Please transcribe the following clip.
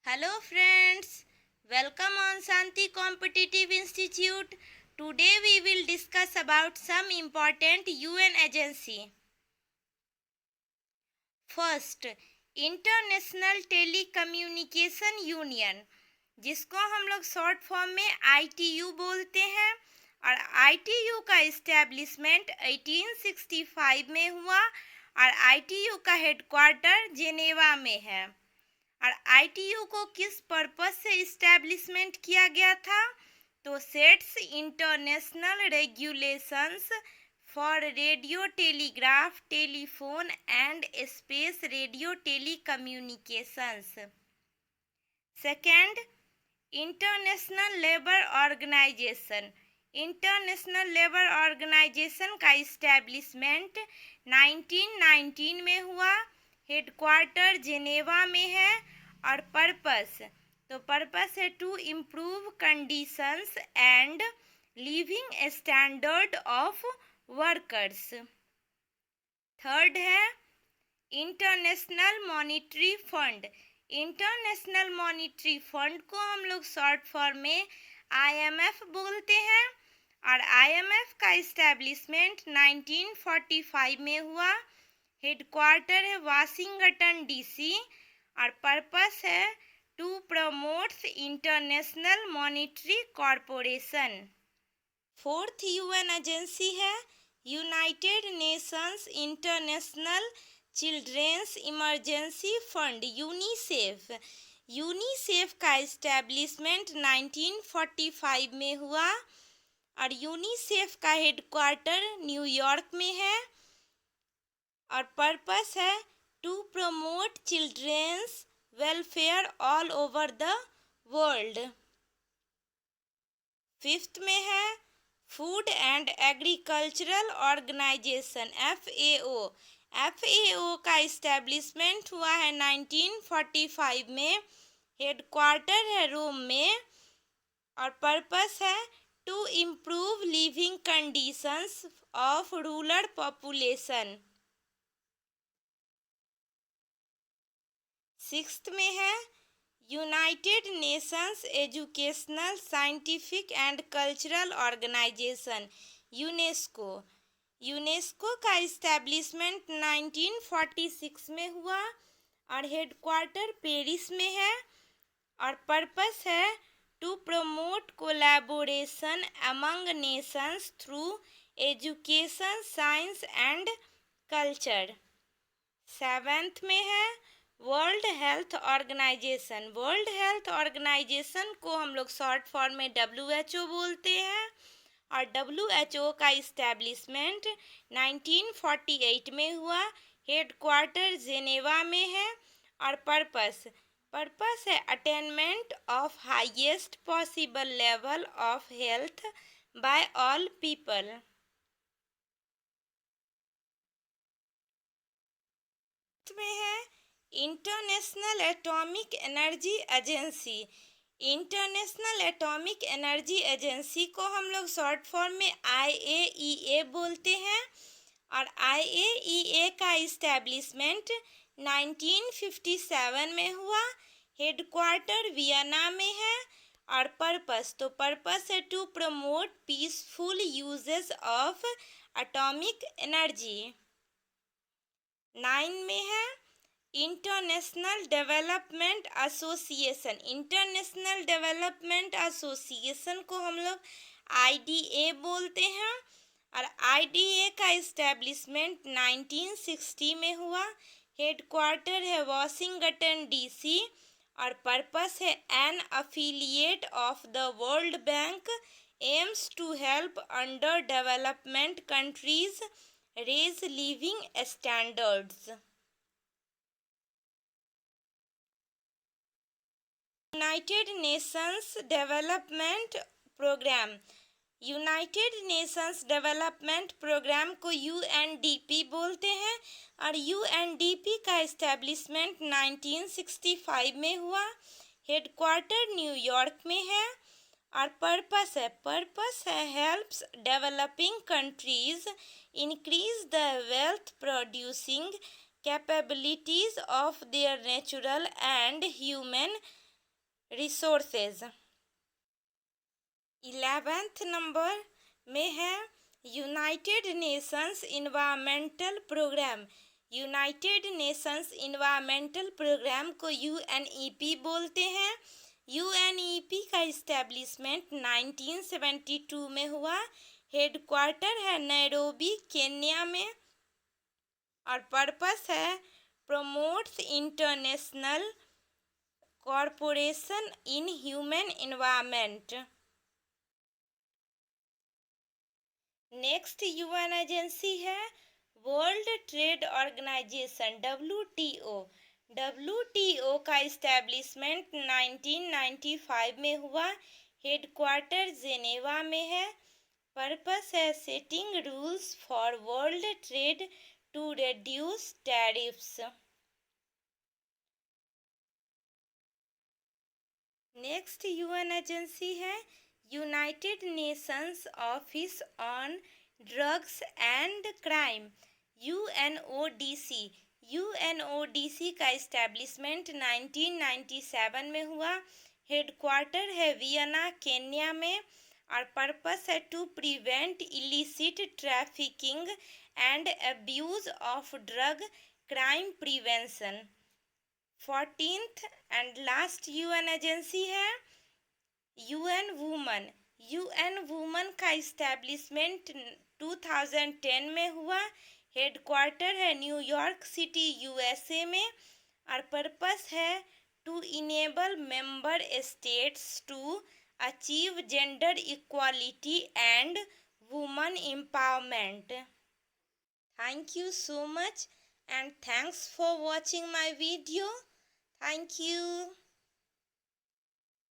Hello friends, welcome on Shanti Competitive Institute. Today we will discuss about some important UN agency. First, international telecommunication union, जिसको हम लोग short form में ITU बोलते हैं। और ITU का इस्टेब्लिशमेंट 1865 में हुआ और ITU का हेडक्वार्टर जेनेवा में है। और ITU को किस पर्पस से इस्टेब्लिशमेंट किया गया था? तो sets international regulations for radio telegraph telephone and space radio telecommunications. Second, international labour organization. International labour organization का इस्टेब्लिशमेंट 1919 में हुआ। हेडक्वार्टर जेनेवा में है। और पर्पस है to improve conditions and living standard of workers. Third है International Monetary Fund. International Monetary Fund को हम लोग शॉर्ट फॉर्म में IMF बोलते हैं। और IMF का इस्टेब्लिशमेंट 1945 में हुआ। हेडक्वार्टर है वाशिंगटन DC। और पर्पस है to promote international monetary corporation. Fourth UN agency है United Nations International Children's Emergency Fund UNICEF. UNICEF का इस्टेब्लिशमेंट 1945 में हुआ। और यूनिसेफ का हेडक्वार्टर न्यूयॉर्क में है। और पर्पस है to promote children's welfare all over the world. Fifth में है food and agricultural organization FAO। FAO का इस्टेब्लिशमेंट हुआ है 1945 में। हेडक्वार्टर है रोम में। और पर्पस है to improve living conditions of rural population. Sixth में है United nations educational scientific and cultural organization UNESCO. UNESCO का इस्टेब्लिशमेंट 1946 में हुआ। और हेडक्वार्टर पेरिस में है। और पर्पस है to promote collaboration among nations through education science and culture. Seventh में है world health organization. World health organization को हम लोग शॉर्ट फॉर्म में WHO बोलते हैं। और WHO का इस्टेब्लिशमेंट 1948 में हुआ। हेडक्वार्टर जेनेवा में है। और पर्पस है attainment of highest possible level of health by all people. में है international atomic energy agency. International atomic energy agency को हम लोग शॉर्ट फॉर्म में IAEA बोलते हैं। और IAEA का इस्टेब्लिशमेंट 1957 में हुआ। हेडक्वार्टर वियना में है। और पर्पस है to promote peaceful uses of atomic energy. 9 में है international development association. International development association को हम लोग IDA बोलते हैं। और IDA का इस्टेब्लिशमेंट 1960 में हुआ। हेडक्वार्टर है वाशिंगटन DC। और पर्पस है an affiliate of the world bank aims to help under development countries raise living standards. United nations development programme. United nations development programme को UNDP बोलते हैं। और UNDP का इस्टेब्लिशमेंट 1965 में हुआ। हेडक्वार्टर न्यूयॉर्क में है। और पर्पस है helps developing countries increase the wealth producing capabilities of their natural and human resources. 11th number में है United nations environmental programme. United nations environmental programme को यूएनईपी बोलते हैं। यूएनईपी का इस्टेब्लिशमेंट 1972 में हुआ। हेडक्वार्टर है नैरोबी केन्या में और पर्पस है promotes international corporation in human environment. Next UN agency है World Trade Organization WTO. WTO का इस्टेब्लिशमेंट 1995 में हुआ। हेडक्वार्टर जेनेवा में है। पर्पस है setting rules for world trade to reduce tariffs. Next UN agency है United Nations Office on Drugs and Crime UNODC. UNODC का establishment 1997 में हुआ। हेडक्वार्टर है वियना केन्या में और पर्पस है to prevent illicit trafficking and abuse of drug crime prevention. 14th and last UN agency है UN women. UN women का establishment 2010 में हुआ। हेडक्वार्टर है न्यूयॉर्क सिटी यूएसए में और पर्पस है to enable member states to achieve gender equality and women empowerment. Thank you so much and thanks for watching my video. Thank you.